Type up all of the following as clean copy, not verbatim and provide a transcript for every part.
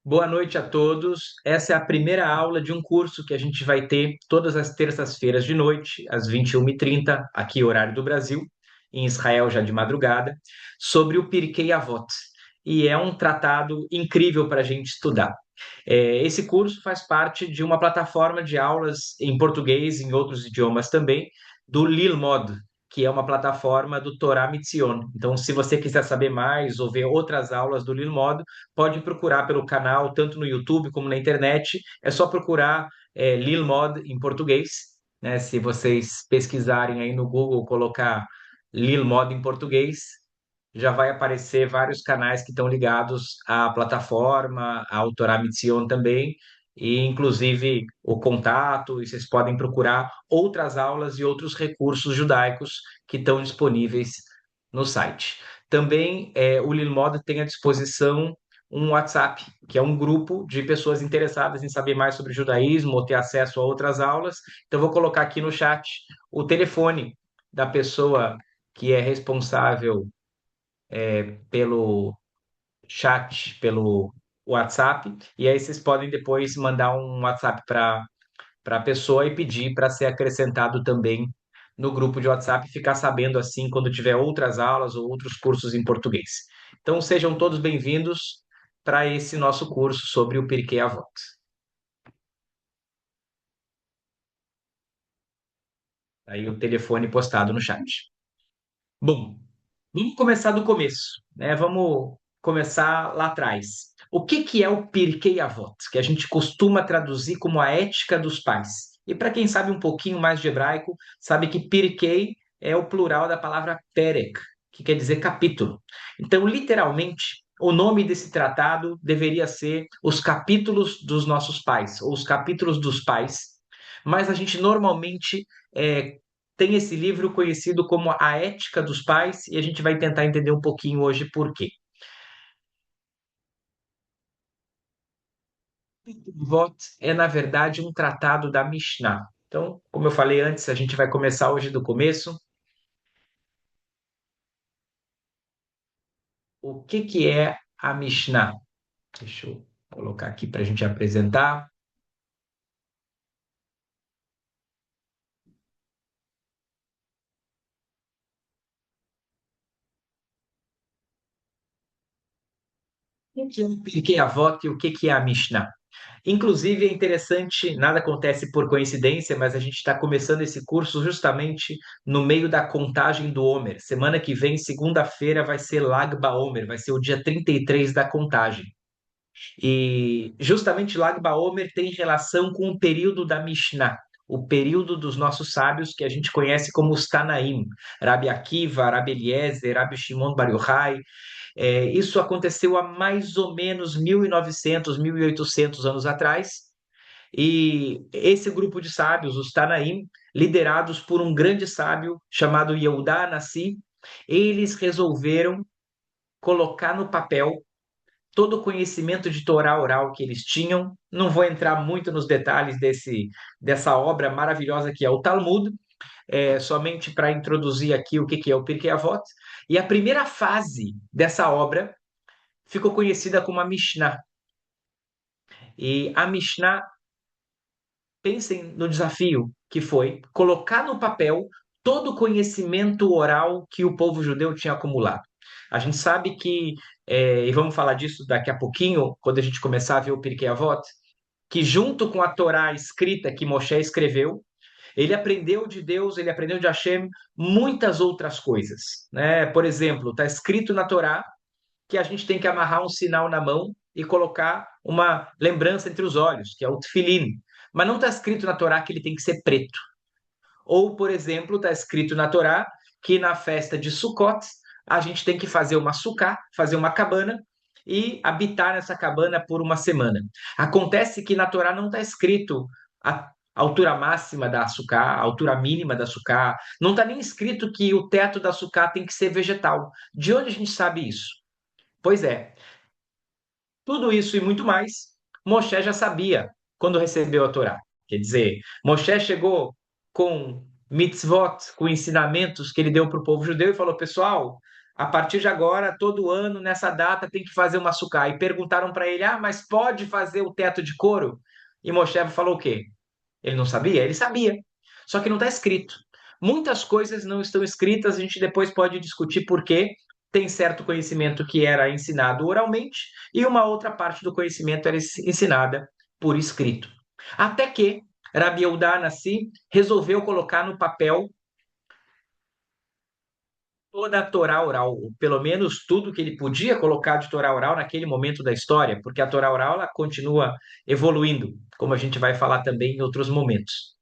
Boa noite a todos. Essa é a primeira aula de um curso que a gente vai ter todas as terças-feiras de noite, às 21h30, aqui horário do Brasil, em Israel já de madrugada, sobre o Pirkei Avot. E é um tratado incrível para a gente estudar. Esse curso faz parte de uma plataforma de aulas em português e em outros idiomas também, do Lilmod, que é uma plataforma do Torah Mitzion. Então, se você quiser saber mais ou ver outras aulas do Lilmod, pode procurar pelo canal, tanto no YouTube como na internet. É só procurar Lilmod em português, né? Se vocês pesquisarem aí no Google, colocar Lilmod em português, já vai aparecer vários canais que estão ligados à plataforma, ao Torah Mitzion também, e inclusive o contato, e vocês podem procurar outras aulas e outros recursos judaicos que estão disponíveis no site. Também o Lilmod tem à disposição um WhatsApp, que é um grupo de pessoas interessadas em saber mais sobre judaísmo ou ter acesso a outras aulas. Então, vou colocar aqui no chat o telefone da pessoa que é responsável pelo chat, pelo WhatsApp, e aí vocês podem depois mandar um WhatsApp para a pessoa e pedir para ser acrescentado também no grupo de WhatsApp e ficar sabendo assim quando tiver outras aulas ou outros cursos em português. Então sejam todos bem-vindos para esse nosso curso sobre o Pirkei Avot. Aí o telefone postado no chat. Bom, vamos começar do começo, né? Vamos começar lá atrás. O que que é o Pirkei Avot, que a gente costuma traduzir como a ética dos pais? E para quem sabe um pouquinho mais de hebraico, sabe que Pirkei é o plural da palavra Perek, que quer dizer capítulo. Então, literalmente, o nome desse tratado deveria ser Os Capítulos dos Nossos Pais, ou Os Capítulos dos Pais, mas a gente normalmente tem esse livro conhecido como A Ética dos Pais, e a gente vai tentar entender um pouquinho hoje por quê. Vot é, na verdade, um tratado da Mishnah. Então, como eu falei antes, a gente vai começar hoje do começo. O que que é a Mishnah? Deixa eu colocar aqui para a gente apresentar. O que é o Pirkei Avot e o que que é a Mishnah? Inclusive, é interessante, nada acontece por coincidência, mas a gente está começando esse curso justamente no meio da contagem do Homer. Semana que vem, segunda-feira, vai ser Lag BaOmer, vai ser o dia 33 da contagem. E justamente Lag BaOmer tem relação com o período da Mishnah, o período dos nossos sábios que a gente conhece como os Tanaim, Rabi Akiva, Rabi Eliezer, Rabi Shimon Bar Yochai. Isso aconteceu há mais ou menos 1900, 1800 anos atrás, e esse grupo de sábios, os Tanaim, liderados por um grande sábio chamado Yehudá Anassi, eles resolveram colocar no papel todo o conhecimento de Torá oral que eles tinham. Não vou entrar muito nos detalhes dessa obra maravilhosa que é o Talmud, somente para introduzir aqui o que que é o Pirkei Avot. E a primeira fase dessa obra ficou conhecida como a Mishnah. E a Mishnah, pensem no desafio que foi colocar no papel todo o conhecimento oral que o povo judeu tinha acumulado. A gente sabe que, e vamos falar disso daqui a pouquinho, quando a gente começar a ver o Pirkei Avot, que junto com a Torá escrita que Moshe escreveu, ele aprendeu de Deus, ele aprendeu de Hashem muitas outras coisas, né? Por exemplo, está escrito na Torá que a gente tem que amarrar um sinal na mão e colocar uma lembrança entre os olhos, que é o tefilim. Mas não está escrito na Torá que ele tem que ser preto. Ou, por exemplo, está escrito na Torá que na festa de Sukkot a gente tem que fazer uma sucá, fazer uma cabana e habitar nessa cabana por uma semana. Acontece que na Torá não está escrito a altura máxima da sucá, a altura mínima da sucá, não está nem escrito que o teto da sucá tem que ser vegetal. De onde a gente sabe isso? Pois é, tudo isso e muito mais, Moshe já sabia quando recebeu a Torá. Quer dizer, Moshe chegou com mitzvot, com ensinamentos que ele deu para o povo judeu e falou: pessoal, A partir de agora, todo ano, nessa data, tem que fazer uma sucá. E perguntaram para ele: ah, mas pode fazer o teto de couro? E Moshe falou o quê? Ele não sabia? Ele sabia. Só que não está escrito. Muitas coisas não estão escritas, a gente depois pode discutir por quê. Tem certo conhecimento que era ensinado oralmente e uma outra parte do conhecimento era ensinada por escrito. Até que Rabi Eudá Nassi resolveu colocar no papel toda a Torá oral, ou pelo menos tudo que ele podia colocar de Torá oral naquele momento da história, porque a Torá oral ela continua evoluindo, como a gente vai falar também em outros momentos.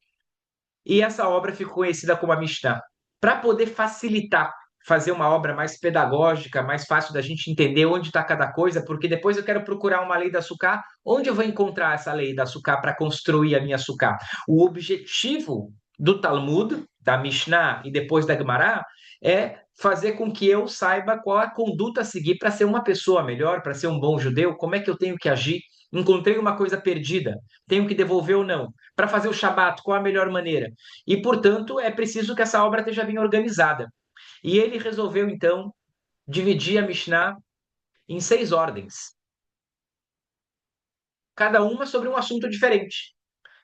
E essa obra ficou conhecida como a Mishnah. Para poder facilitar, fazer uma obra mais pedagógica, mais fácil da gente entender onde está cada coisa, porque depois eu quero procurar uma lei da Sukkah, onde eu vou encontrar essa lei da Sukkah para construir a minha Sukkah? O objetivo do Talmud, da Mishnah e depois da Gemara é fazer com que eu saiba qual a conduta a seguir para ser uma pessoa melhor, para ser um bom judeu, como é que eu tenho que agir. Encontrei uma coisa perdida, tenho que devolver ou não? Para fazer o Shabat, qual a melhor maneira? E, portanto, é preciso que essa obra esteja bem organizada. E ele resolveu, então, dividir a Mishnah em 6 ordens, cada uma sobre um assunto diferente.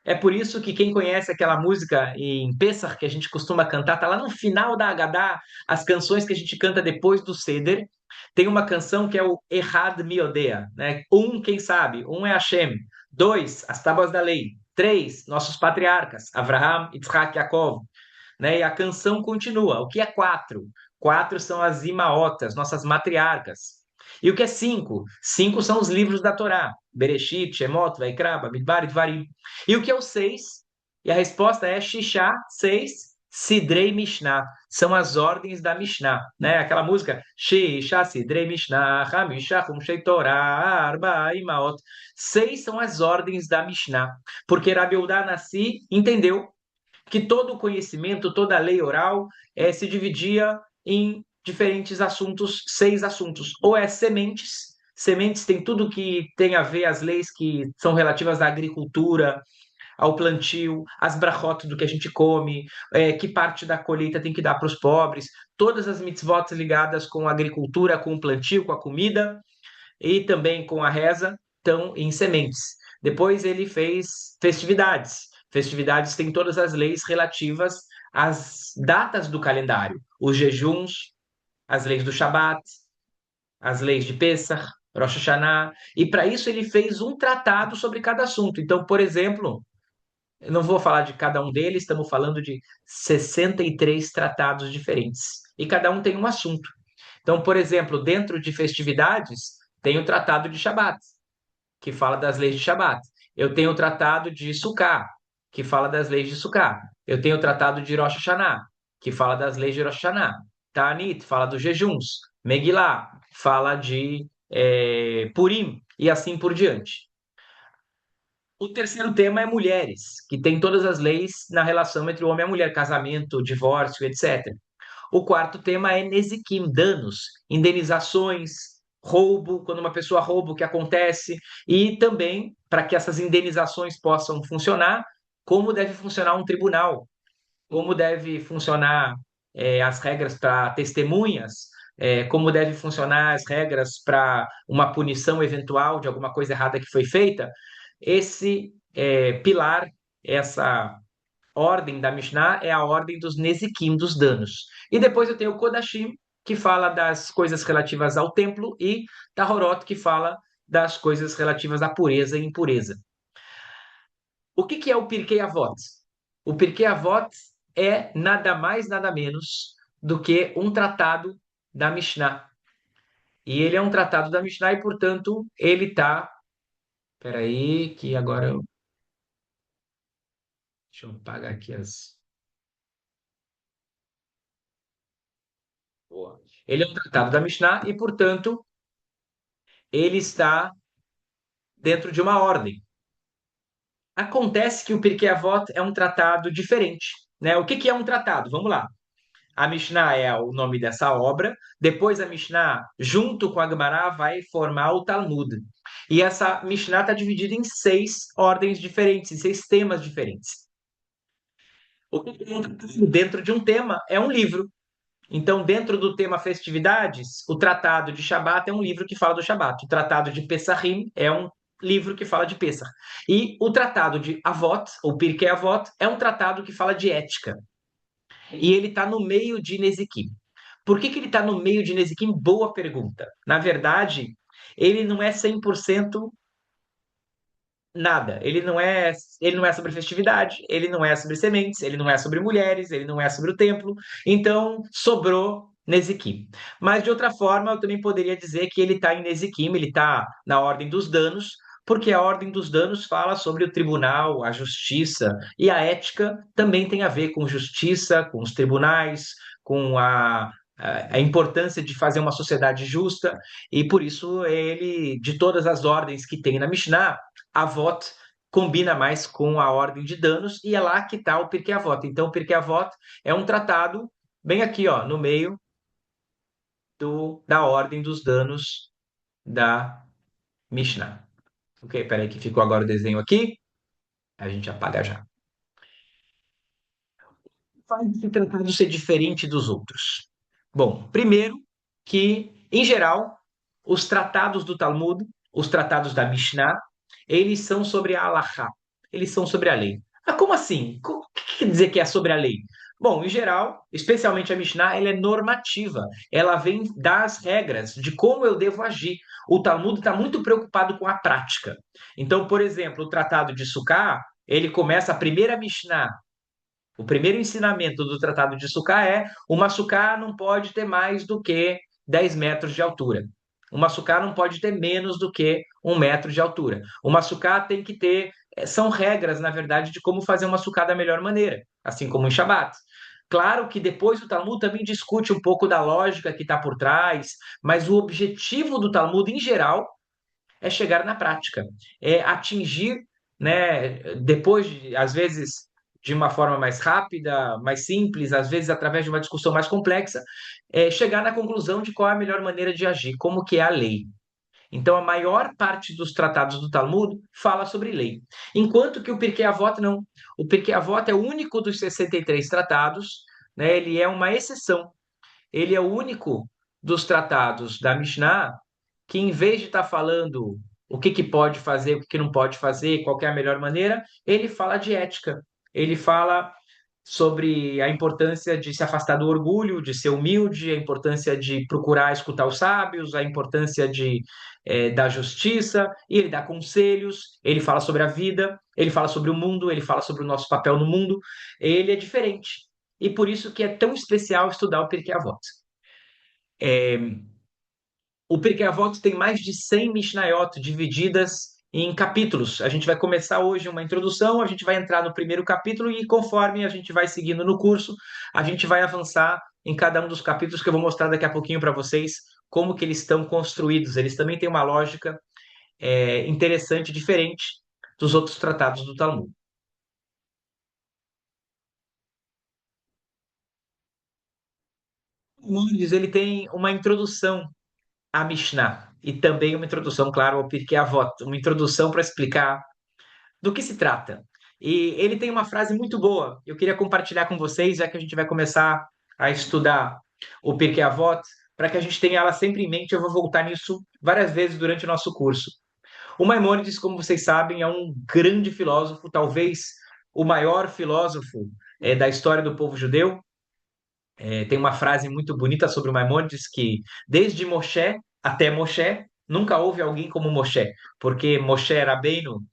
É por isso que quem conhece aquela música em Pessah que a gente costuma cantar, tá lá no final da Haggadah, as canções que a gente canta depois do Seder, tem uma canção que é o Errad Miodea, né? Quem sabe? É Hashem. Dois, as tábuas da lei. Três, nossos patriarcas, Avraham, Yitzhak, Yaakov, né? E a canção continua. O que é quatro? Quatro são as imaotas, nossas matriarcas. E o que é cinco? Cinco são os livros da Torá. Bereshit, Shemot, Vaikra, Bamidbar e Dvarim. E o que é o seis? E a resposta é Shishá, seis, Sidrei Mishnah. São as ordens da Mishnah, né? Aquela música Shishá, Sidrei Mishnah, Hamisha, Humshei Torá, Arba, Imaot. Seis são as ordens da Mishnah. Porque Rabi Eudá Nassi entendeu que todo o conhecimento, toda a lei oral se dividia em diferentes assuntos, 6 assuntos. Ou é sementes, sementes tem tudo que tem a ver, as leis que são relativas à agricultura, ao plantio, as brachot do que a gente come, que parte da colheita tem que dar para os pobres, todas as mitzvot ligadas com a agricultura, com o plantio, com a comida e também com a reza estão em sementes. Depois ele fez festividades. Festividades têm todas as leis relativas às datas do calendário, os jejuns, as leis do Shabat, as leis de Pesach, Rosh Hashanah, e para isso ele fez um tratado sobre cada assunto. Então, por exemplo, eu não vou falar de cada um deles, estamos falando de 63 tratados diferentes, e cada um tem um assunto. Então, por exemplo, dentro de festividades, tem o Tratado de Shabat, que fala das leis de Shabat. Eu tenho o Tratado de Sukkah, que fala das leis de Sukkah. Eu tenho o Tratado de Rosh Hashanah, que fala das leis de Rosh Hashanah. Ta'anit fala dos jejuns. Megillah fala de Purim e assim por diante. O terceiro tema é mulheres, que tem todas as leis na relação entre o homem e a mulher, casamento, divórcio, etc. O quarto tema é Nezikim, danos, indenizações, roubo, quando uma pessoa rouba, o que acontece, e também, para que essas indenizações possam funcionar, como deve funcionar um tribunal, como deve funcionar as regras para testemunhas, como deve funcionar as regras para uma punição eventual de alguma coisa errada que foi feita. Esse pilar, essa ordem da Mishnah é a ordem dos Nezikim, dos danos. E depois eu tenho o Kodashim, que fala das coisas relativas ao templo, e Tahorot, que fala das coisas relativas à pureza e impureza. O que é o Pirkei Avot? O Pirkei Avot é nada mais, nada menos do que um tratado da Mishnah. E ele é um tratado da Mishnah e, portanto, ele está. Espera aí, que agora eu. Deixa eu apagar aqui as. Boa. Ele é um tratado da Mishnah e, portanto, ele está dentro de uma ordem. Acontece que o Pirkei Avot é um tratado diferente, né? O que é um tratado? Vamos lá. A Mishnah é o nome dessa obra. Depois a Mishnah, junto com a Gemara, vai formar o Talmud. E essa Mishnah está dividida em 6 ordens diferentes, em 6 temas diferentes. O que é um tratado dentro de um tema é um livro. Então, dentro do tema festividades, o Tratado de Shabat é um livro que fala do Shabat. O Tratado de Pessahim é um livro que fala de Pessah. E o Tratado de Avot, ou Pirkei Avot, é um tratado que fala de ética. E ele está no meio de Nezikim. Por que ele está no meio de Nezikim? Boa pergunta. Na verdade, ele não é 100% nada. Ele não é sobre festividade, ele não é sobre sementes, ele não é sobre mulheres, ele não é sobre o templo. Então, sobrou Nezikim. Mas, de outra forma, eu também poderia dizer que ele está em Nezikim, ele está na ordem dos danos, porque a ordem dos danos fala sobre o tribunal, a justiça, e a ética também tem a ver com justiça, com os tribunais, com a importância de fazer uma sociedade justa, e por isso ele, de todas as ordens que tem na Mishnah, Avot combina mais com a ordem de danos, e é lá que está o Pirkei Avot. Então, o Pirkei Avot é um tratado bem aqui, ó, no meio da ordem dos danos da Mishnah. Ok, peraí que ficou agora o desenho aqui, a gente apaga já. Faz esse tratado ser diferente dos outros? Bom, primeiro que, em geral, os tratados do Talmud, os tratados da Mishnah, eles são sobre a Halakha, eles são sobre a lei. Ah, como assim? O que quer dizer que é sobre a lei? Bom, em geral, especialmente a Mishnah, ela é normativa. Ela vem das regras de como eu devo agir. O Talmud está muito preocupado com a prática. Então, por exemplo, o Tratado de Sukkah, ele começa a primeira Mishnah. O primeiro ensinamento do Tratado de Sukkah é: uma sukkah não pode ter mais do que 10 metros de altura. Uma sukkah não pode ter menos do que 1 metro de altura. Uma sukkah tem que ter. São regras, na verdade, de como fazer uma sukkah da melhor maneira, assim como em Shabat. Claro que depois o Talmud também discute um pouco da lógica que está por trás, mas o objetivo do Talmud, em geral, é chegar na prática, é atingir, né, depois, às vezes, de uma forma mais rápida, mais simples, às vezes através de uma discussão mais complexa, chegar na conclusão de qual é a melhor maneira de agir, como que é a lei. Então, a maior parte dos tratados do Talmud fala sobre lei, enquanto que o Pirkei Avot não. O Pirkei Avot é o único dos 63 tratados, né, ele é uma exceção. Ele é o único dos tratados da Mishnah que, em vez de estar falando o que pode fazer, o que não pode fazer, qual que é a melhor maneira, ele fala de ética. Ele fala sobre a importância de se afastar do orgulho, de ser humilde, a importância de procurar escutar os sábios, a importância da justiça, e ele dá conselhos, ele fala sobre a vida, ele fala sobre o mundo, ele fala sobre o nosso papel no mundo. Ele é diferente. E por isso que é tão especial estudar o Pirkei Avot. O Pirkei Avot tem mais de 100 Mishnayot divididas em capítulos. A gente vai começar hoje uma introdução, a gente vai entrar no primeiro capítulo e conforme a gente vai seguindo no curso, a gente vai avançar em cada um dos capítulos que eu vou mostrar daqui a pouquinho para vocês como que eles estão construídos. Eles também têm uma lógica interessante, diferente dos outros tratados do Talmud. O Maimonides, ele tem uma introdução à Mishnah e também uma introdução, claro, ao Pirkei Avot, uma introdução para explicar do que se trata. E ele tem uma frase muito boa, eu queria compartilhar com vocês, já que a gente vai começar a estudar o Pirkei Avot, para que a gente tenha ela sempre em mente. Eu vou voltar nisso várias vezes durante o nosso curso. O Maimônides, como vocês sabem, é um grande filósofo, talvez o maior filósofo da história do povo judeu. Tem uma frase muito bonita sobre o Maimônides que, desde Moshe até Moshe, nunca houve alguém como Moshe, porque Moshe Rabbeinu,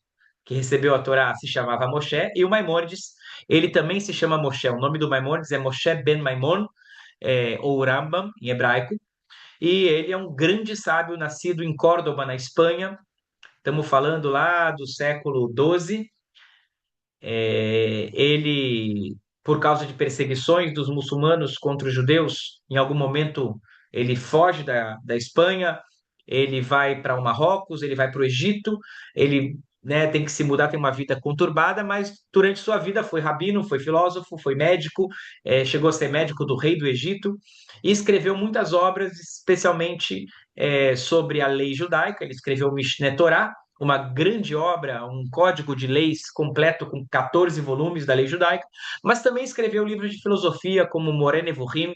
que recebeu a Torá, se chamava Moshe, e o Maimônides, ele também se chama Moshe. O nome do Maimônides é Moshe ben Maimon, ou Rambam, em hebraico, e ele é um grande sábio nascido em Córdoba, na Espanha. Estamos falando lá do século XII. Ele, por causa de perseguições dos muçulmanos contra os judeus, em algum momento ele foge da Espanha, ele vai para o Marrocos, ele vai para o Egito, ele, né, tem que se mudar, tem uma vida conturbada, mas durante sua vida foi rabino, foi filósofo, foi médico, chegou a ser médico do rei do Egito e escreveu muitas obras, especialmente sobre a lei judaica. Ele escreveu o Mishneh Torah, uma grande obra, um código de leis completo com 14 volumes da lei judaica, mas também escreveu livros de filosofia como Moreh Nevuchim,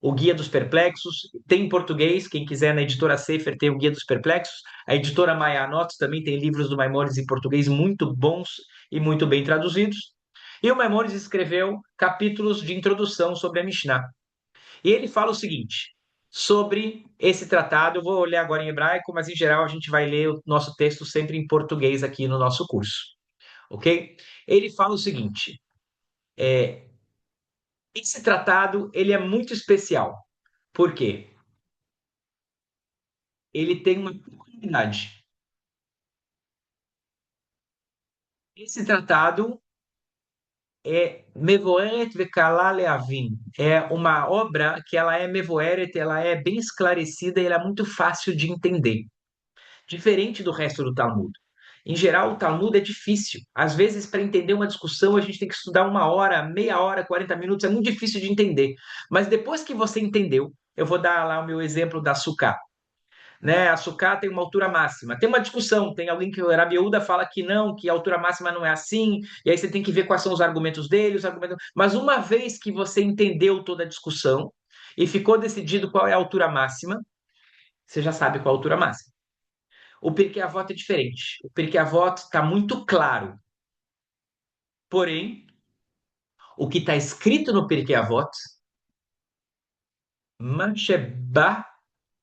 o Guia dos Perplexos, tem em português, quem quiser na editora Sefer tem o Guia dos Perplexos, a editora Maianot também tem livros do Maimonides em português muito bons e muito bem traduzidos. E o Maimonides escreveu capítulos de introdução sobre a Mishnah. E ele fala o seguinte, sobre esse tratado, eu vou ler agora em hebraico, mas em geral a gente vai ler o nosso texto sempre em português aqui no nosso curso, ok? Ele fala o seguinte, esse tratado ele é muito especial. Por quê? Ele tem uma peculiaridade. Esse tratado é Mevoeret Vekala Leavin. É uma obra que ela é Mevoeret, ela é bem esclarecida e ela é muito fácil de entender. Diferente do resto do Talmud. Em geral, o Talmud é difícil. Às vezes, para entender uma discussão, a gente tem que estudar uma hora, meia hora, 40 minutos. É muito difícil de entender. Mas depois que você entendeu, eu vou dar lá o meu exemplo da Sukkah, né? A sucá tem uma altura máxima. Tem uma discussão, tem alguém que o Rabi Yehuda fala que não, que a altura máxima não é assim, e aí você tem que ver quais são os argumentos dele, os argumentos. Mas uma vez que você entendeu toda a discussão e ficou decidido qual é a altura máxima, você já sabe qual é a altura máxima. O Pirkei Avot é diferente. O Pirkei Avot está muito claro. Porém, o que está escrito no Pirkei Avot, Masheba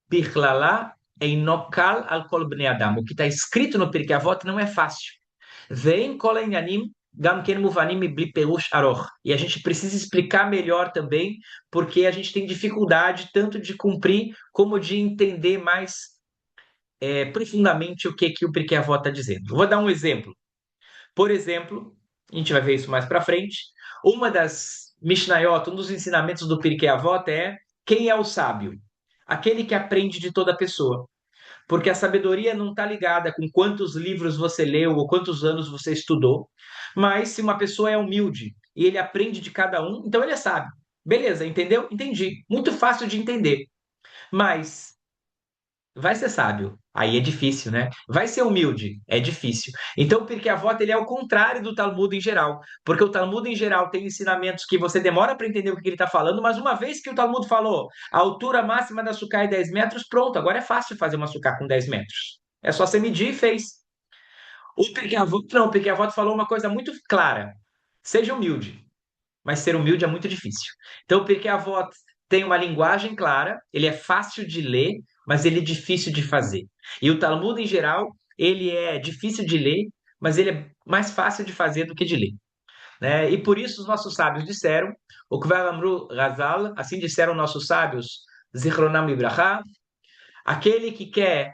Birlala Einokal al Kol Bnei Adam. O que está escrito no Pirkei Avot não é fácil. Vem kol העניינים גם כן מובנים מבלי פירוש ארוך. E a gente precisa explicar melhor também, porque a gente tem dificuldade tanto de cumprir como de entender mais profundamente o que o Pirkei Avot está dizendo. Vou dar um exemplo. Por exemplo, a gente vai ver isso mais para frente, uma das Mishnayot, um dos ensinamentos do Pirkei Avot é quem é o sábio? Aquele que aprende de toda pessoa. Porque a sabedoria não está ligada com quantos livros você leu ou quantos anos você estudou, mas se uma pessoa é humilde e ele aprende de cada um, então ele é sábio. Beleza, entendeu? Entendi. Muito fácil de entender. Mas vai ser sábio. Aí é difícil, né? Vai ser humilde. É difícil. Então, porque a Avot ele é o contrário do Talmud em geral. Porque o Talmud em geral tem ensinamentos que você demora para entender o que ele está falando, mas uma vez que o Talmud falou a altura máxima da sucá é 10 metros, pronto, agora é fácil fazer uma sucá com 10 metros. É só você medir e fez. O Pirkei Avot, não, o Pirkei Avot falou uma coisa muito clara. Seja humilde, mas ser humilde é muito difícil. Então, o Pirkei Avot tem uma linguagem clara, ele é fácil de ler, mas ele é difícil de fazer. E o Talmud, em geral, ele é difícil de ler, mas ele é mais fácil de fazer do que de ler, né? E por isso os nossos sábios disseram, o Kvar Amru Razal, assim disseram nossos sábios, Zichronam Libraha, aquele que quer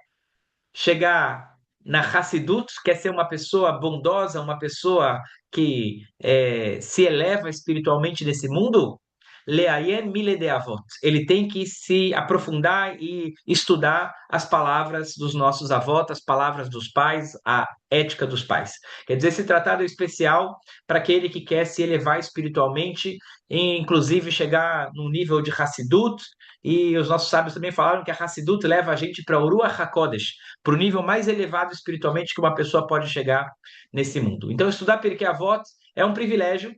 chegar na Hassidut, quer ser uma pessoa bondosa, uma pessoa que se eleva espiritualmente nesse mundo, Leayen Mile de Avot. Ele tem que se aprofundar e estudar as palavras dos nossos avós, as palavras dos pais, a ética dos pais. Quer dizer, esse tratado é especial para aquele que quer se elevar espiritualmente, e inclusive chegar num nível de Hassidut, e os nossos sábios também falaram que a Hassidut leva a gente para o Ruach HaKodesh, para o nível mais elevado espiritualmente que uma pessoa pode chegar nesse mundo. Então, estudar Pirkei Avot é um privilégio,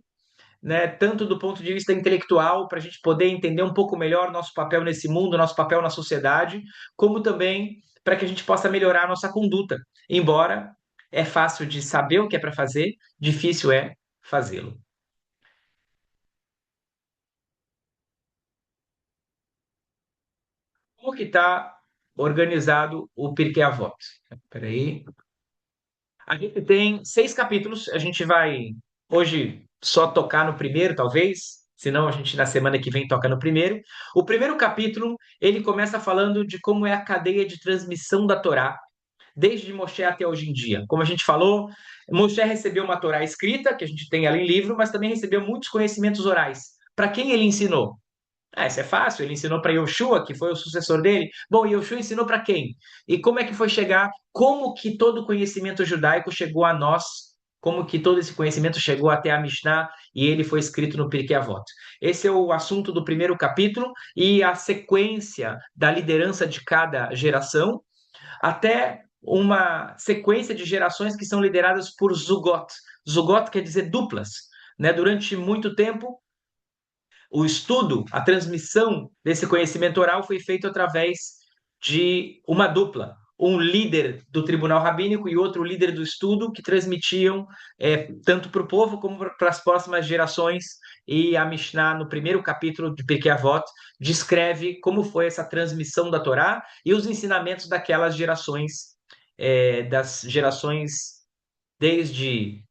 né, tanto do ponto de vista intelectual, para a gente poder entender um pouco melhor nosso papel nesse mundo, nosso papel na sociedade, como também para que a gente possa melhorar a nossa conduta. Embora é fácil de saber o que é para fazer, difícil é fazê-lo. Como que está organizado o Pirkei Avot? Espera aí. A gente tem 6 capítulos. A gente vai hoje só tocar no primeiro, talvez. Senão a gente na semana que vem toca no primeiro. O primeiro capítulo ele começa falando de como é a cadeia de transmissão da Torá, desde Moshe até hoje em dia. Como a gente falou, Moshe recebeu uma Torá escrita, que a gente tem ela em livro, mas também recebeu muitos conhecimentos orais. Para quem ele ensinou? Ah, isso é fácil. Ele ensinou para Yoshua, que foi o sucessor dele. Bom, Yoshua ensinou para quem? E como é que foi chegar? Como que todo o conhecimento judaico chegou a nós? Como que todo esse conhecimento chegou até a Mishnah e ele foi escrito no Pirkei Avot? Esse é o assunto do primeiro capítulo e a sequência da liderança de cada geração até uma sequência de gerações que são lideradas por Zugot. Zugot quer dizer duplas, né? Durante muito tempo O estudo, a transmissão desse conhecimento oral foi feito através de uma dupla, um líder do tribunal rabínico e outro líder do estudo, que transmitiam tanto para o povo como para as próximas gerações. E a Mishnah, no primeiro capítulo de Pirkei Avot, descreve como foi essa transmissão da Torá e os ensinamentos daquelas gerações, das gerações desde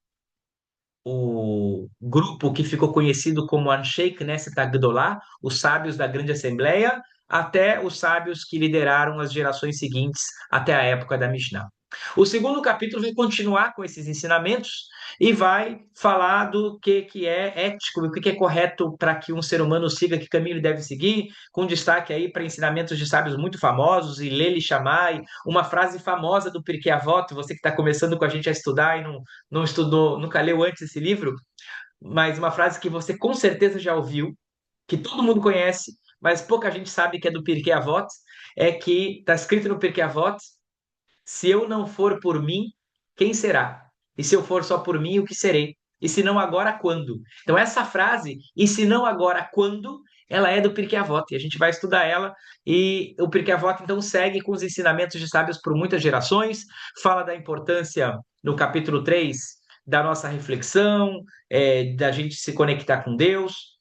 o grupo que ficou conhecido como Anshei Knesset Agdolah, os sábios da Grande Assembleia, até os sábios que lideraram as gerações seguintes até a época da Mishnah. O segundo capítulo vai continuar com esses ensinamentos e vai falar do que é ético, o que é correto para que um ser humano siga, que caminho ele deve seguir, com destaque aí para ensinamentos de sábios muito famosos, e Lele Shammai, uma frase famosa do Pirkei Avot, você que está começando com a gente a estudar e não estudou, nunca leu antes esse livro, mas uma frase que você com certeza já ouviu, que todo mundo conhece, mas pouca gente sabe que é do Pirkei Avot, é que está escrito no Pirkei Avot: se eu não for por mim, quem será? E se eu for só por mim, o que serei? E se não agora, quando? Então essa frase, e se não agora, quando? Ela é do Pirkei Avot, e a gente vai estudar ela, e o Pirkei Avot então segue com os ensinamentos de sábios por muitas gerações, fala da importância, no capítulo 3 da nossa reflexão, da gente se conectar com Deus,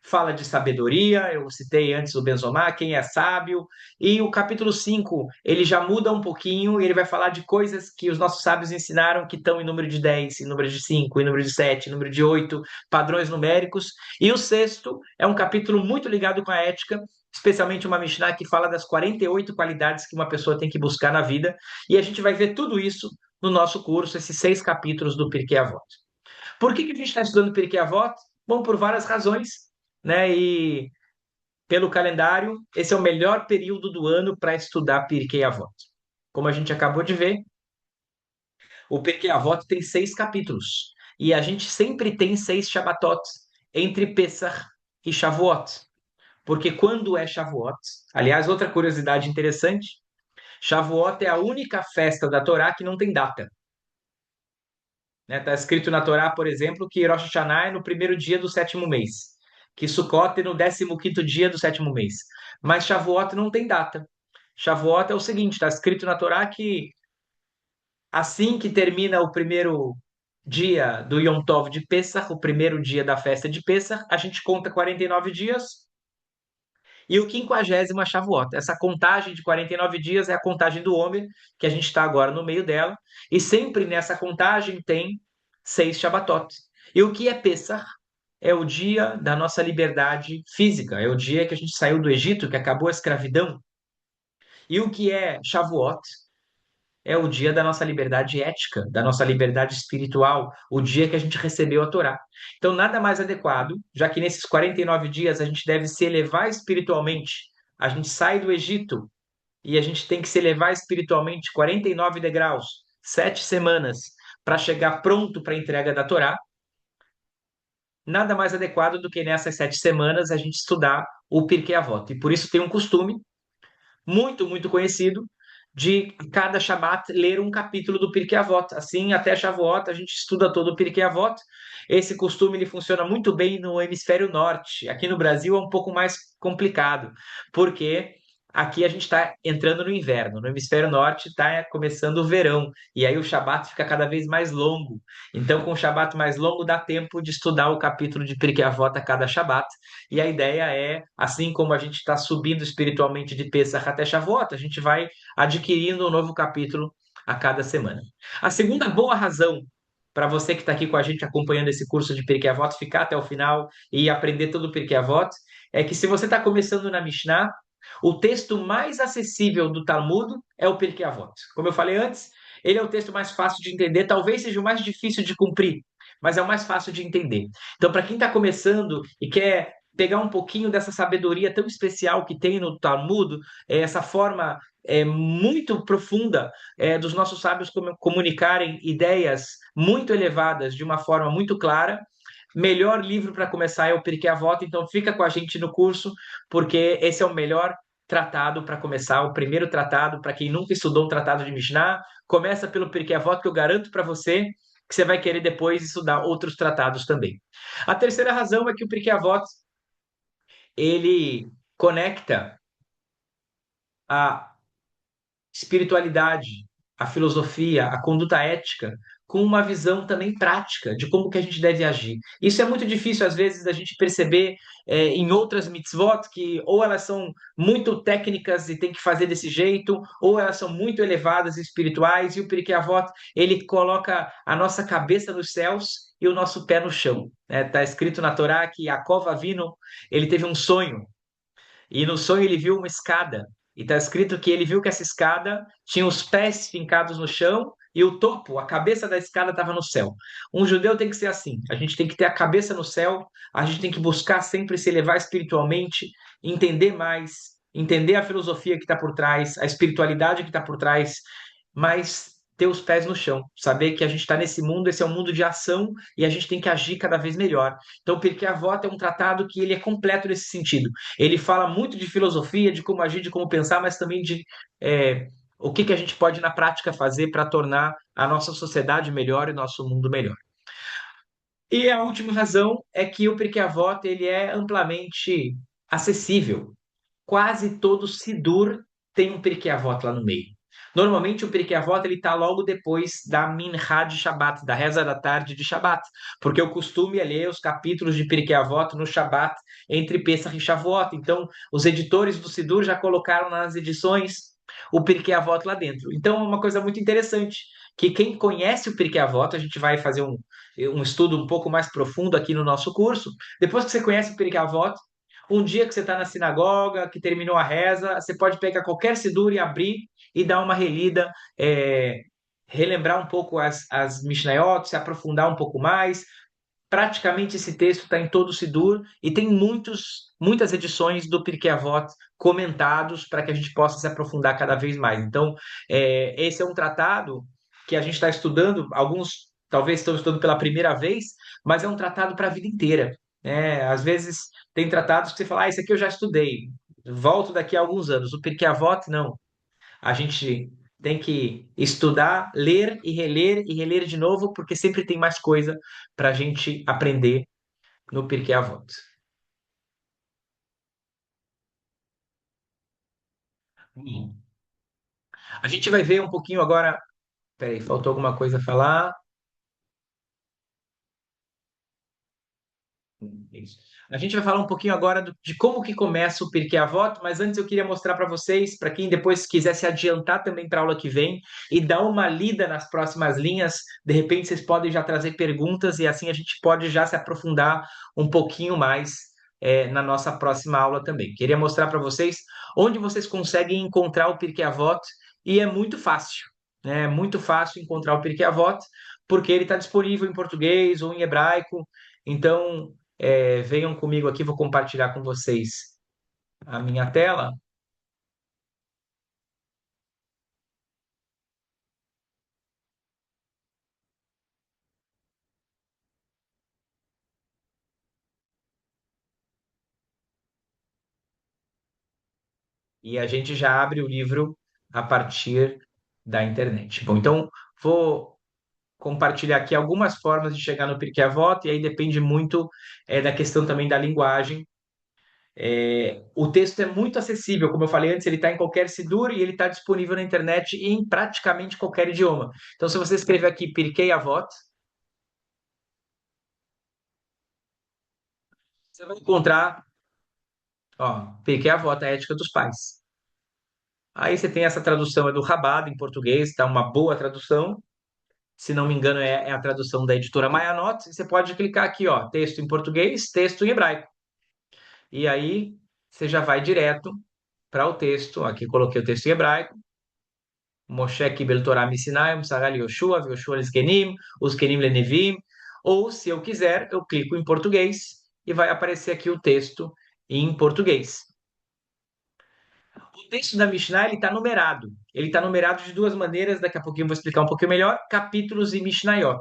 fala de sabedoria, eu citei antes o Benzomar, quem é sábio, e o capítulo 5 ele já muda um pouquinho, e ele vai falar de coisas que os nossos sábios ensinaram, que estão em número de 10, em número de 5, em número de 7, em número de 8, padrões numéricos, e o sexto é um capítulo muito ligado com a ética, especialmente uma Mishnah que fala das 48 qualidades que uma pessoa tem que buscar na vida, e a gente vai ver tudo isso no nosso curso, esses 6 capítulos do Pirkei Avot. Por que a gente está estudando Pirkei Avot? Bom, por várias razões, né? E pelo calendário, esse é o melhor período do ano para estudar Pirkei Avot. Como a gente acabou de ver, o Pirkei Avot tem 6 capítulos. E a gente sempre tem 6 Shabbatot entre Pesach e Shavuot. Porque quando é Shavuot, aliás, outra curiosidade interessante, Shavuot é a única festa da Torá que não tem data. Está escrito na Torá, por exemplo, que Rosh Hashanah é no primeiro dia do sétimo mês, que Sukkot é no 15º dia do sétimo mês. Mas Shavuot não tem data. Shavuot é o seguinte, está escrito na Torá que assim que termina o primeiro dia do Yom Tov de Pesach, o primeiro dia da festa de Pesach, a gente conta 49 dias e o 50º é Shavuot. Essa contagem de 49 dias é a contagem do Homer, que a gente está agora no meio dela, e sempre nessa contagem tem 6 Shabbatot. E o que é Pesach? É o dia da nossa liberdade física, é o dia que a gente saiu do Egito, que acabou a escravidão. E o que é Shavuot? É o dia da nossa liberdade ética, da nossa liberdade espiritual, o dia que a gente recebeu a Torá. Então, nada mais adequado, já que nesses 49 dias a gente deve se elevar espiritualmente, a gente sai do Egito e a gente tem que se elevar espiritualmente 49 degraus, 7 semanas, para chegar pronto para a entrega da Torá. Nada mais adequado do que nessas 7 semanas a gente estudar o Pirkei Avot. E por isso tem um costume muito, muito conhecido de cada Shabat ler um capítulo do Pirkei Avot. Assim, até Shavuot, a gente estuda todo o Pirkei Avot. Esse costume ele funciona muito bem no hemisfério norte. Aqui no Brasil é um pouco mais complicado, porque aqui a gente está entrando no inverno. No hemisfério norte está começando o verão. E aí o Shabat fica cada vez mais longo. Então, com o Shabat mais longo, dá tempo de estudar o capítulo de Pirkei Avot a cada Shabat. E a ideia é, assim como a gente está subindo espiritualmente de Pesach até Shavuot, a gente vai adquirindo um novo capítulo a cada semana. A segunda boa razão para você que está aqui com a gente acompanhando esse curso de Pirkei Avot, ficar até o final e aprender todo o Pirkei Avot, é que se você está começando na Mishnah, o texto mais acessível do Talmud é o Pirkei Avot. Como eu falei antes, ele é o texto mais fácil de entender, talvez seja o mais difícil de cumprir, mas é o mais fácil de entender. Então, para quem está começando e quer pegar um pouquinho dessa sabedoria tão especial que tem no Talmud, essa forma muito profunda dos nossos sábios comunicarem ideias muito elevadas de uma forma muito clara. Melhor livro para começar é o Pirkei Avot, então fica com a gente no curso, porque esse é o melhor tratado para começar, o primeiro tratado para quem nunca estudou um tratado de Mishnah. Começa pelo Pirkei Avot, que eu garanto para você que você vai querer depois estudar outros tratados também. A terceira razão é que o Pirkei Avot ele conecta a espiritualidade, a filosofia, a conduta ética, com uma visão também prática de como que a gente deve agir. Isso é muito difícil, às vezes, da gente perceber em outras mitzvot, que ou elas são muito técnicas e tem que fazer desse jeito, ou elas são muito elevadas e espirituais, e o Pirkei Avot, ele coloca a nossa cabeça nos céus e o nosso pé no chão. Está escrito na Torá que Yaakov Avinu, ele teve um sonho, e no sonho ele viu uma escada. E está escrito que ele viu que essa escada tinha os pés fincados no chão e o topo, a cabeça da escada estava no céu. Um judeu tem que ser assim. A gente tem que ter a cabeça no céu, a gente tem que buscar sempre se elevar espiritualmente, entender mais, entender a filosofia que está por trás, a espiritualidade que está por trás, mas ter os pés no chão, saber que a gente está nesse mundo, esse é um mundo de ação e a gente tem que agir cada vez melhor. Então, Pirkei Avot é um tratado que ele é completo nesse sentido. Ele fala muito de filosofia, de como agir, de como pensar, mas também de o que a gente pode na prática fazer para tornar a nossa sociedade melhor e nosso mundo melhor. E a última razão é que o Pirkei Avot ele é amplamente acessível. Quase todo Sidur tem um Pirkei Avot lá no meio. Normalmente o Pirkei Avot ele está logo depois da Minhá de Shabat, da reza da tarde de Shabat, porque o costume é ler os capítulos de Pirkei Avot no Shabat entre Pesach e Shavuot. Então, os editores do Sidur já colocaram nas edições o Pirkei Avot lá dentro. Então, é uma coisa muito interessante, que quem conhece o Pirkei Avot, a gente vai fazer um estudo um pouco mais profundo aqui no nosso curso. Depois que você conhece o Pirkei Avot, um dia que você está na sinagoga, que terminou a reza, você pode pegar qualquer Sidur e abrir e dar uma relida, relembrar um pouco as Mishnayot, se aprofundar um pouco mais. Praticamente esse texto está em todo o Sidur e tem muitas edições do Pirkei Avot comentados para que a gente possa se aprofundar cada vez mais. Então, esse é um tratado que a gente está estudando, alguns talvez estão estudando pela primeira vez, mas é um tratado para a vida inteira. Às vezes tem tratados que você fala, esse aqui eu já estudei, volto daqui a alguns anos. O Pirkei Avot, não. A gente tem que estudar, ler e reler de novo, porque sempre tem mais coisa para a gente aprender no Pirkei Avot. Hum. A gente vai ver um pouquinho agora. Peraí, faltou alguma coisa a falar? Isso. A gente vai falar um pouquinho agora de como que começa o Pirkei Avot, mas antes eu queria mostrar para vocês, para quem depois quiser se adiantar também para a aula que vem e dar uma lida nas próximas linhas, de repente vocês podem já trazer perguntas e assim a gente pode já se aprofundar um pouquinho mais na nossa próxima aula também. Queria mostrar para vocês onde vocês conseguem encontrar o Pirkei Avot e é muito fácil, né? É muito fácil encontrar o Pirkei Avot porque ele está disponível em português ou em hebraico. Então, venham comigo aqui, vou compartilhar com vocês a minha tela e a gente já abre o livro a partir da internet. Bom, então vou compartilhar aqui algumas formas de chegar no Pirkei Avot e aí depende muito da questão também da linguagem. O texto é muito acessível, como eu falei antes, ele está em qualquer Sidur e ele está disponível na internet em praticamente qualquer idioma. Então, se você escrever aqui Pirkei Avot, você vai encontrar, ó, Pirkei Avot, a ética dos pais. Aí você tem essa tradução, é do Rabado em português, tá? Uma boa tradução. Se não me engano, é a tradução da editora Mayanot. E você pode clicar aqui, ó, texto em português, texto em hebraico. E aí você já vai direto para o texto. Aqui coloquei o texto em hebraico. Moshe Kibel Torah Misinai, Musagal Yoshua, Yoshua Lizkenim, Uskenim Lenevim. Ou, se eu quiser, eu clico em português e vai aparecer aqui o texto em português. O texto da Mishnah ele está numerado. Ele está numerado de duas maneiras, daqui a pouquinho eu vou explicar um pouquinho melhor, capítulos e Mishnayot.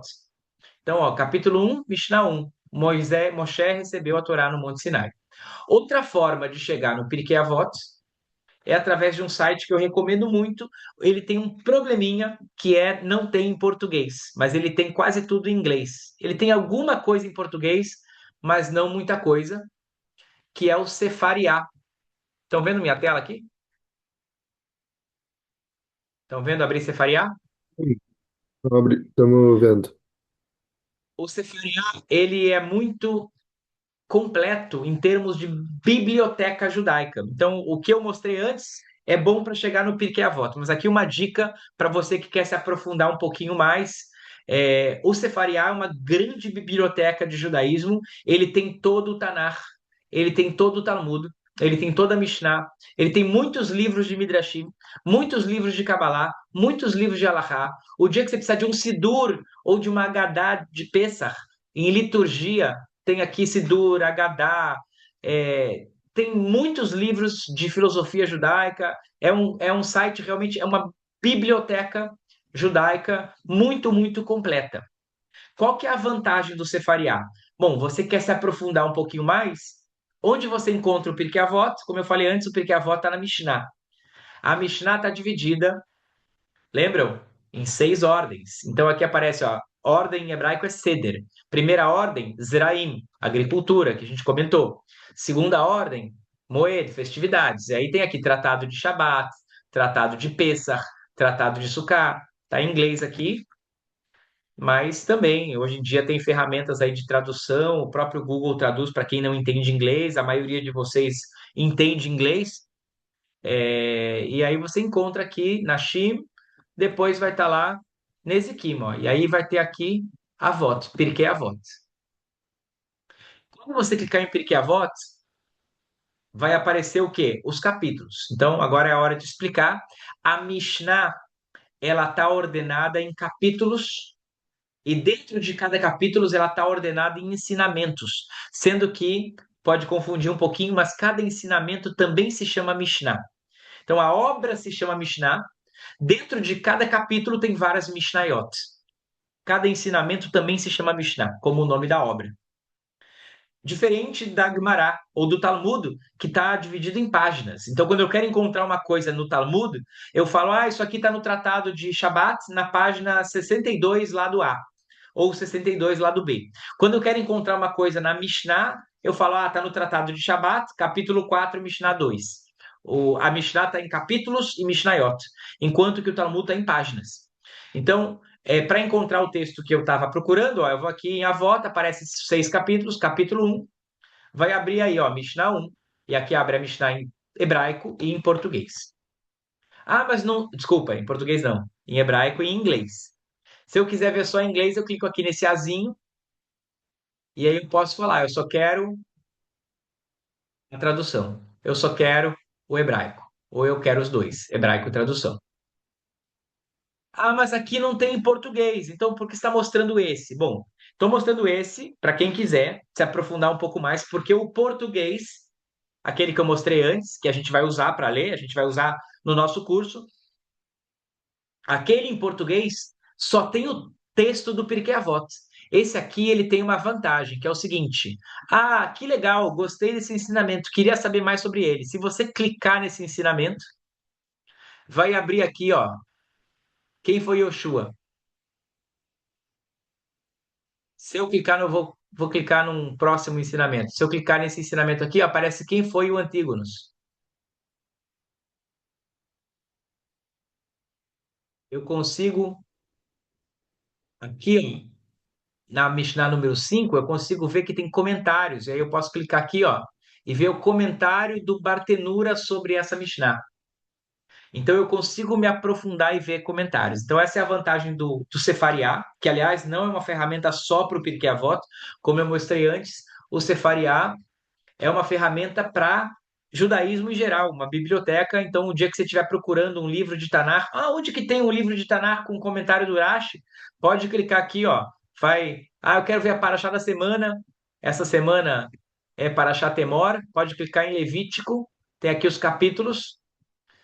Então, ó, capítulo 1, Mishnah 1. Moshe recebeu a Torá no Monte Sinai. Outra forma de chegar no Pirkei Avot é através de um site que eu recomendo muito. Ele tem um probleminha que não tem em português, mas ele tem quase tudo em inglês. Ele tem alguma coisa em português, mas não muita coisa, que é o Sefariá. Estão vendo minha tela aqui? Estão vendo abrir Sefariá? Estamos vendo. O Sefariá, ele é muito completo em termos de biblioteca judaica. Então, o que eu mostrei antes é bom para chegar no Pirkei Avot, mas aqui uma dica para você que quer se aprofundar um pouquinho mais. O Sefariá é uma grande biblioteca de judaísmo, ele tem todo o Tanar, ele tem todo o Talmud, ele tem toda a Mishnah, ele tem muitos livros de Midrashim, muitos livros de Kabbalah, muitos livros de Halachá. O dia que você precisar de um Sidur ou de uma Haggadah de Pesach, em liturgia, tem aqui Sidur, Haggadah, tem muitos livros de filosofia judaica, é um site realmente, é uma biblioteca judaica muito, muito completa. Qual que é a vantagem do Sefariá? Bom, você quer se aprofundar um pouquinho mais? Onde você encontra o Pirkei Avot? Como eu falei antes, o Pirkei Avot está na Mishnah. A Mishnah está dividida, lembram? Em 6 ordens. Então aqui aparece, ó, ordem em hebraico é Seder. Primeira ordem, Zeraim, agricultura, que a gente comentou. Segunda ordem, Moed, festividades. E aí tem aqui tratado de Shabat, tratado de Pesach, tratado de Sukkah. Tá em inglês aqui, mas também hoje em dia tem ferramentas aí de tradução. O próprio Google traduz para quem não entende inglês. A maioria de vocês entende inglês. E aí você encontra aqui na Shim, depois vai estar lá Nezikim, ó. E aí vai ter aqui Avot, Pirkei Avot. Quando você clicar em Pirkei Avot, vai aparecer o quê? Os capítulos. Então, agora é a hora de explicar. A Mishnah, ela está ordenada em capítulos e dentro de cada capítulo ela está ordenada em ensinamentos, sendo que pode confundir um pouquinho, mas cada ensinamento também se chama Mishnah. Então, a obra se chama Mishnah. Dentro de cada capítulo tem várias Mishnayot. Cada ensinamento também se chama Mishnah, como o nome da obra. Diferente da Gemara ou do Talmud, que está dividido em páginas. Então, quando eu quero encontrar uma coisa no Talmud, eu falo, isso aqui está no Tratado de Shabat, na página 62, lado A, ou 62, lado B. Quando eu quero encontrar uma coisa na Mishnah, eu falo, está no Tratado de Shabat, capítulo 4, Mishnah 2. A Mishnah está em capítulos e Mishnayot, enquanto que o Talmud está em páginas. Então, para encontrar o texto que eu estava procurando, eu vou aqui em Avot, aparece 6 capítulos, capítulo 1, vai abrir aí, ó, Mishnah 1, e aqui abre a Mishnah em hebraico e em português. Mas não, desculpa, em português não, em hebraico e em inglês. Se eu quiser ver só em inglês, eu clico aqui nesse azinho, e aí eu posso falar, eu só quero a tradução, eu só quero o hebraico, ou eu quero os dois, hebraico e tradução. Mas aqui não tem em português, então por que está mostrando esse? Bom, estou mostrando esse para quem quiser se aprofundar um pouco mais, porque o português, aquele que eu mostrei antes, que a gente vai usar para ler, a gente vai usar no nosso curso, aquele em português só tem o texto do Pirkei Avot. Esse aqui ele tem uma vantagem, que é o seguinte: que legal, gostei desse ensinamento, queria saber mais sobre ele. Se você clicar nesse ensinamento, vai abrir aqui, ó, quem foi Yoshua? Se eu clicar no, vou clicar num próximo ensinamento. Se eu clicar nesse ensinamento aqui, aparece quem foi o Antígonos. Eu consigo, aqui, ó, na Mishnah número 5, eu consigo ver que tem comentários. E aí eu posso clicar aqui, ó, e ver o comentário do Bartenura sobre essa Mishnah. Então eu consigo me aprofundar e ver comentários. Então essa é a vantagem do Sefariá, que aliás não é uma ferramenta só para o Pirkei Avot, como eu mostrei antes. O Sefariá é uma ferramenta para judaísmo em geral, uma biblioteca. Então, o dia que você estiver procurando um livro de Tanar, onde que tem um livro de Tanar com comentário do Rashi? Pode clicar aqui, ó. Eu quero ver a Paraxá da semana. Essa semana é Paraxá Temor. Pode clicar em Levítico. Tem aqui os capítulos.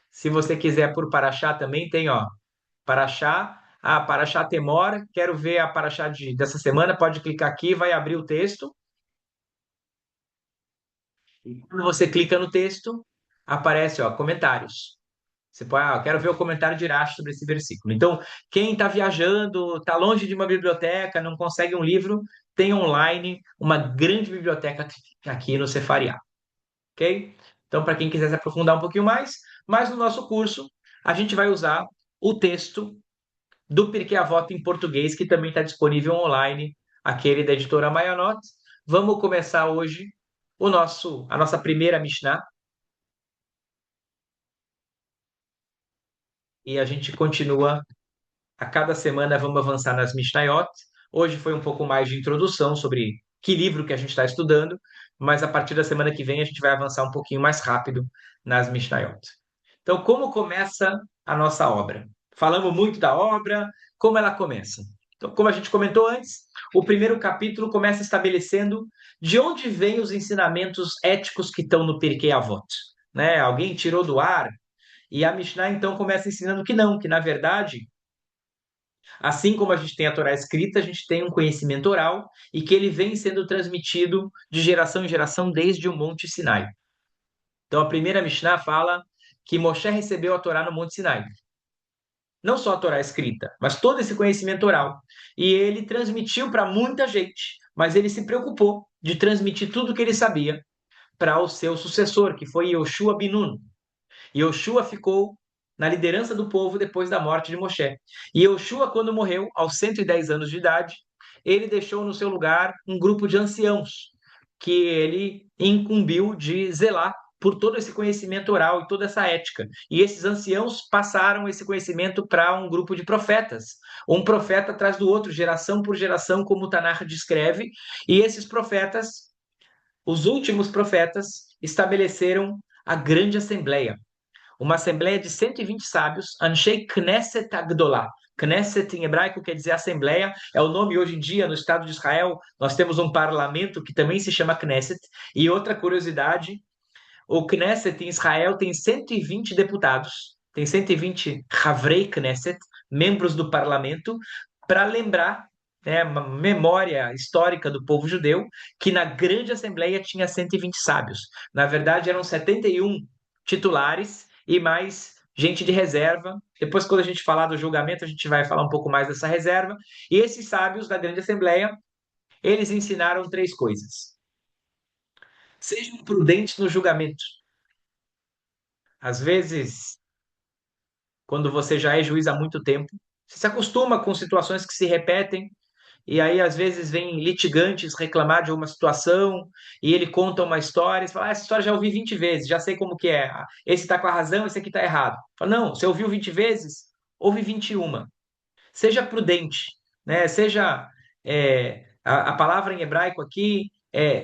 Se você quiser por Paraxá também tem, ó. Paraxá. Paraxá Temor. Quero ver a Paraxá dessa semana. Pode clicar aqui, vai abrir o texto. E quando você clica no texto, aparece, ó, comentários. Você pode, eu quero ver o comentário de Irache sobre esse versículo. Então, quem está viajando, está longe de uma biblioteca, não consegue um livro, tem online uma grande biblioteca aqui no Cefariá. ok? Então, para quem quiser se aprofundar um pouquinho mais, mas no nosso curso a gente vai usar o texto do Pirkei Avot em português, que também está disponível online, aquele da editora Mayanot. Vamos começar hoje a nossa primeira Mishnah, e a gente continua a cada semana, vamos avançar nas Mishnayot. Hoje foi um pouco mais de introdução sobre que livro que a gente está estudando, mas a partir da semana que vem a gente vai avançar um pouquinho mais rápido nas Mishnayot. Então, como começa a nossa obra? Falamos muito da obra, como ela começa? Então, como a gente comentou antes, o primeiro capítulo começa estabelecendo de onde vêm os ensinamentos éticos que estão no Pirkei Avot. Né? Alguém tirou do ar, e a Mishnah então começa ensinando que não, que na verdade, assim como a gente tem a Torá escrita, a gente tem um conhecimento oral e que ele vem sendo transmitido de geração em geração desde o Monte Sinai. Então a primeira Mishnah fala que Moshe recebeu a Torá no Monte Sinai. Não só a Torá escrita, mas todo esse conhecimento oral. E ele transmitiu para muita gente, mas ele se preocupou de transmitir tudo o que ele sabia para o seu sucessor, que foi Yoshua bin Nun. Yoshua ficou na liderança do povo depois da morte de Moshe. E Yoshua, quando morreu, aos 110 anos de idade, ele deixou no seu lugar um grupo de anciãos que ele incumbiu de zelar por todo esse conhecimento oral e toda essa ética. E esses anciãos passaram esse conhecimento para um grupo de profetas, um profeta atrás do outro, geração por geração, como o Tanakh descreve, e esses profetas, os últimos profetas, estabeleceram a grande assembleia, uma assembleia de 120 sábios, Anshei Knesset Agdolah. Knesset em hebraico quer dizer assembleia, é o nome hoje em dia no Estado de Israel. Nós temos um parlamento que também se chama Knesset. E outra curiosidade, o Knesset em Israel tem 120 deputados, tem 120 Havrei Knesset, membros do parlamento, para lembrar, né, uma memória histórica do povo judeu, que na grande assembleia tinha 120 sábios. Na verdade, eram 71 titulares e mais gente de reserva. Depois, quando a gente falar do julgamento, a gente vai falar um pouco mais dessa reserva. E esses sábios da grande assembleia, eles ensinaram três coisas. Sejam prudentes no julgamento. Às vezes, quando você já é juiz há muito tempo, você se acostuma com situações que se repetem, e aí às vezes vem litigantes reclamar de uma situação, e ele conta uma história, e você fala, essa história já ouvi 20 vezes, já sei como que é. Esse está com a razão, esse aqui está errado. Fala, não, você ouviu 20 vezes? Ouve 21. Seja prudente, né? Seja, a palavra em hebraico aqui,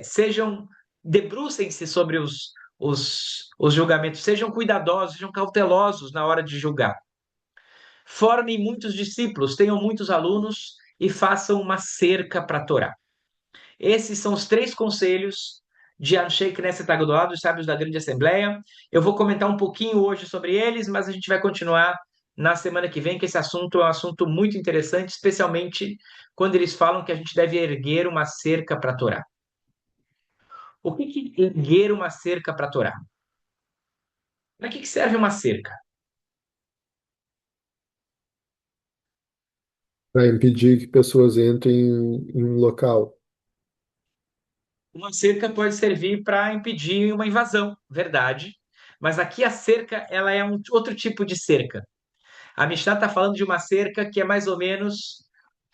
sejam, debrucem-se sobre os julgamentos, sejam cuidadosos, sejam cautelosos na hora de julgar. Formem muitos discípulos, tenham muitos alunos e façam uma cerca para a Torá. Esses são os três conselhos de Anshei Knesset Agdolah, dos sábios da Grande Assembleia. Eu vou comentar um pouquinho hoje sobre eles, mas a gente vai continuar na semana que vem, que esse assunto é um assunto muito interessante, especialmente quando eles falam que a gente deve erguer uma cerca para a Torá. O que é erguer uma cerca para a Torá? Para que serve uma cerca? Para impedir que pessoas entrem em um local. Uma cerca pode servir para impedir uma invasão, verdade. Mas aqui a cerca, ela é um outro tipo de cerca. A Mishnah está falando de uma cerca que é mais ou menos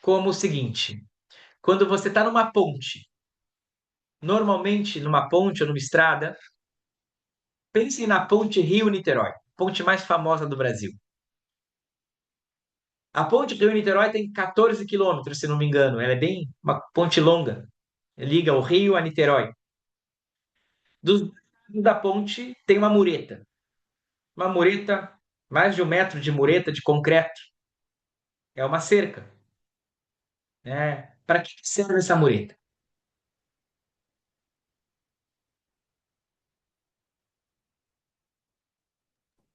como o seguinte: quando você está numa ponte, normalmente numa ponte ou numa estrada, pense na ponte Rio-Niterói, ponte mais famosa do Brasil. A ponte Rio-Niterói tem 14 quilômetros, se não me engano. Ela é bem uma ponte longa. Liga o Rio a Niterói. Do lado da ponte tem uma mureta, mais de 1 metro de mureta de concreto. É uma cerca, né? Para que serve essa mureta?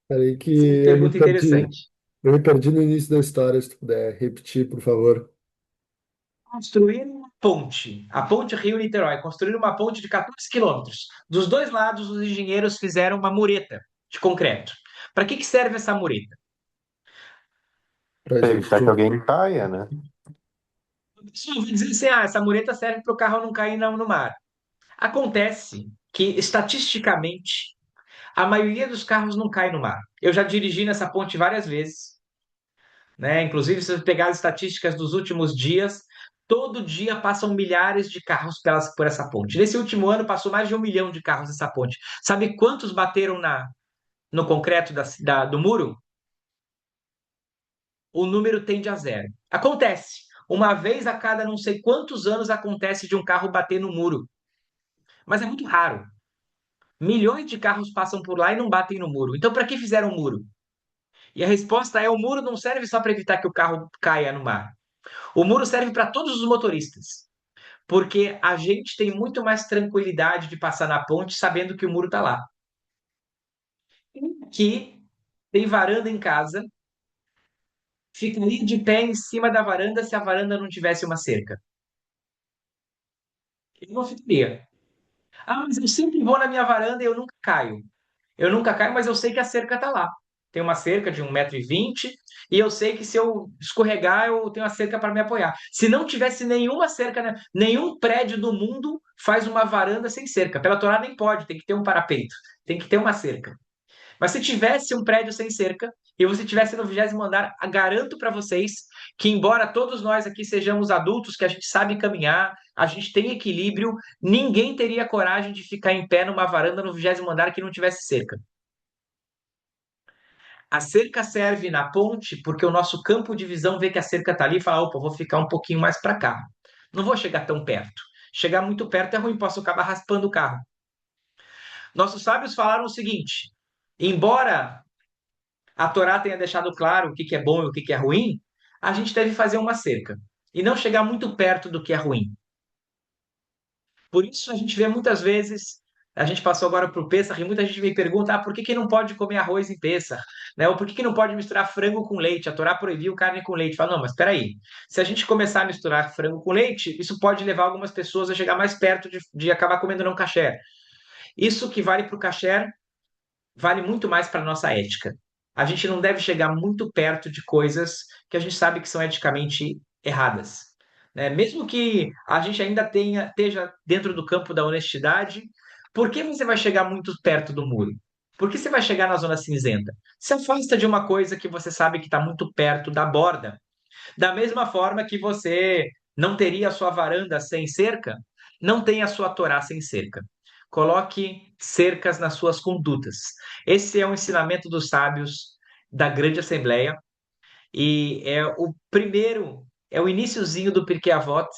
Peraí que Essa é uma pergunta interessante. eu me perdi no início da história, se tu puder repetir, por favor. Construir uma ponte, a ponte Rio-Niterói, construir uma ponte de 14 quilômetros. Dos dois lados, os engenheiros fizeram uma mureta de concreto. Para que serve essa mureta? Para Pra gente. evitar que alguém caia, né? A pessoa vai dizer assim: essa mureta serve para o carro não cair no mar. Acontece que estatisticamente a maioria dos carros não cai no mar. Eu já dirigi nessa ponte várias vezes, né? Inclusive, se você pegar as estatísticas dos últimos dias, todo dia passam milhares de carros por essa ponte. Nesse último ano, passou mais de 1 milhão de carros nessa ponte. Sabe quantos bateram no concreto do muro? O número tende a zero. Acontece. Uma vez a cada não sei quantos anos acontece de um carro bater no muro. Mas é muito raro. Milhões de carros passam por lá e não batem no muro. Então, para que fizeram o muro? E a resposta é: o muro não serve só para evitar que o carro caia no mar. O muro serve para todos os motoristas, porque a gente tem muito mais tranquilidade de passar na ponte sabendo que o muro está lá. Que tem varanda em casa, ficaria de pé em cima da varanda se a varanda não tivesse uma cerca. Eu não ficaria. Ah, mas eu sempre vou na minha varanda e eu nunca caio. Eu nunca caio, mas eu sei que a cerca está lá. Tem uma cerca de 1,20 m e eu sei que se eu escorregar, eu tenho a cerca para me apoiar. Se não tivesse nenhuma cerca, né? Nenhum prédio do mundo faz uma varanda sem cerca. Pela Torá nem pode, tem que ter um parapeito, tem que ter uma cerca. Mas se tivesse um prédio sem cerca e você estivesse no 20º andar, garanto para vocês que, embora todos nós aqui sejamos adultos, que a gente sabe caminhar, a gente tem equilíbrio, ninguém teria coragem de ficar em pé numa varanda no 20º andar que não tivesse cerca. A cerca serve na ponte porque o nosso campo de visão vê que a cerca está ali e fala: opa, vou ficar um pouquinho mais para cá. Não vou chegar tão perto. Chegar muito perto é ruim, posso acabar raspando o carro. Nossos sábios falaram o seguinte: embora a Torá tenha deixado claro o que é bom e o que é ruim, a gente deve fazer uma cerca e não chegar muito perto do que é ruim. Por isso a gente vê muitas vezes, a gente passou agora para o Pêssar e muita gente me pergunta: por que não pode comer arroz em Pêssar? Né? Ou por que não pode misturar frango com leite? A Torá proibiu carne com leite. Fala: não, mas espera aí. Se a gente começar a misturar frango com leite, isso pode levar algumas pessoas a chegar mais perto de acabar comendo não kasher. Isso que vale para o kasher, vale muito mais para a nossa ética. A gente não deve chegar muito perto de coisas que a gente sabe que são eticamente erradas. Né? Mesmo que a gente ainda esteja dentro do campo da honestidade, por que você vai chegar muito perto do muro? Por que você vai chegar na zona cinzenta? Se afasta de uma coisa que você sabe que está muito perto da borda. Da mesma forma que você não teria a sua varanda sem cerca, não tem a sua Torá sem cerca. Coloque cercas nas suas condutas. Esse é o ensinamento dos sábios da Grande Assembleia e é o primeiro, é o iniciozinho do Pirkei Avot,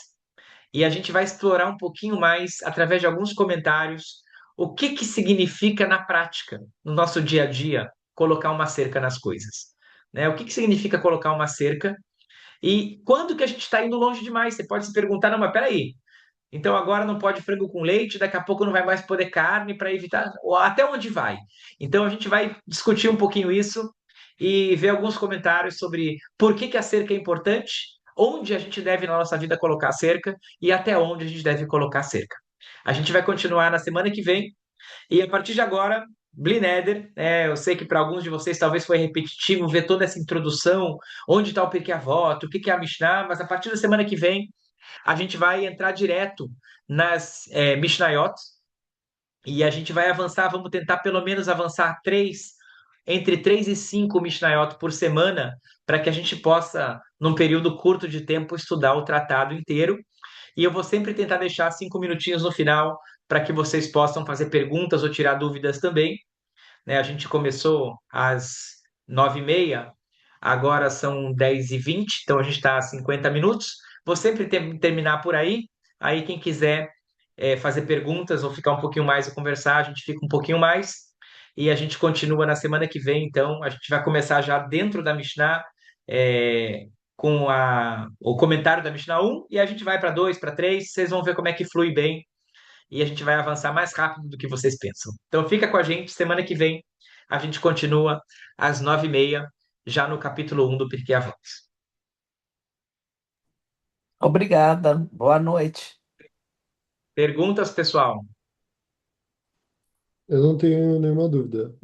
e a gente vai explorar um pouquinho mais através de alguns comentários o que que significa na prática, no nosso dia a dia, colocar uma cerca nas coisas. Né? O que que significa colocar uma cerca e quando que a gente está indo longe demais? Você pode se perguntar: não, mas peraí, então agora não pode frango com leite, daqui a pouco não vai mais poder carne para evitar. Ou até onde vai? Então a gente vai discutir um pouquinho isso e ver alguns comentários sobre por que que a cerca é importante, onde a gente deve na nossa vida colocar a cerca e até onde a gente deve colocar a cerca. A gente vai continuar na semana que vem e a partir de agora, Blineder, eu sei que para alguns de vocês talvez foi repetitivo ver toda essa introdução, onde está o Pirkei Avot, o que que é a Mishnah, mas a partir da semana que vem a gente vai entrar direto nas Mishnayot e a gente vai avançar, vamos tentar pelo menos avançar entre 3 e 5 Mishnayot por semana, para que a gente possa, num período curto de tempo, estudar o tratado inteiro. E eu vou sempre tentar deixar 5 minutinhos no final para que vocês possam fazer perguntas ou tirar dúvidas também. Né? A gente começou às 9h30, agora são 10h20, então a gente está a 50 minutos. Vou sempre terminar por aí. Aí quem quiser fazer perguntas ou ficar um pouquinho mais ou conversar, a gente fica um pouquinho mais. E a gente continua na semana que vem, então a gente vai começar já dentro da Mishnah, com o comentário da Mishnah 1, e a gente vai para 2, para 3, vocês vão ver como é que flui bem e a gente vai avançar mais rápido do que vocês pensam. Então fica com a gente, semana que vem a gente continua às 9h30, já no capítulo 1 do Pirkei Avot. Obrigada. Boa noite. Perguntas, pessoal? Eu não tenho nenhuma dúvida.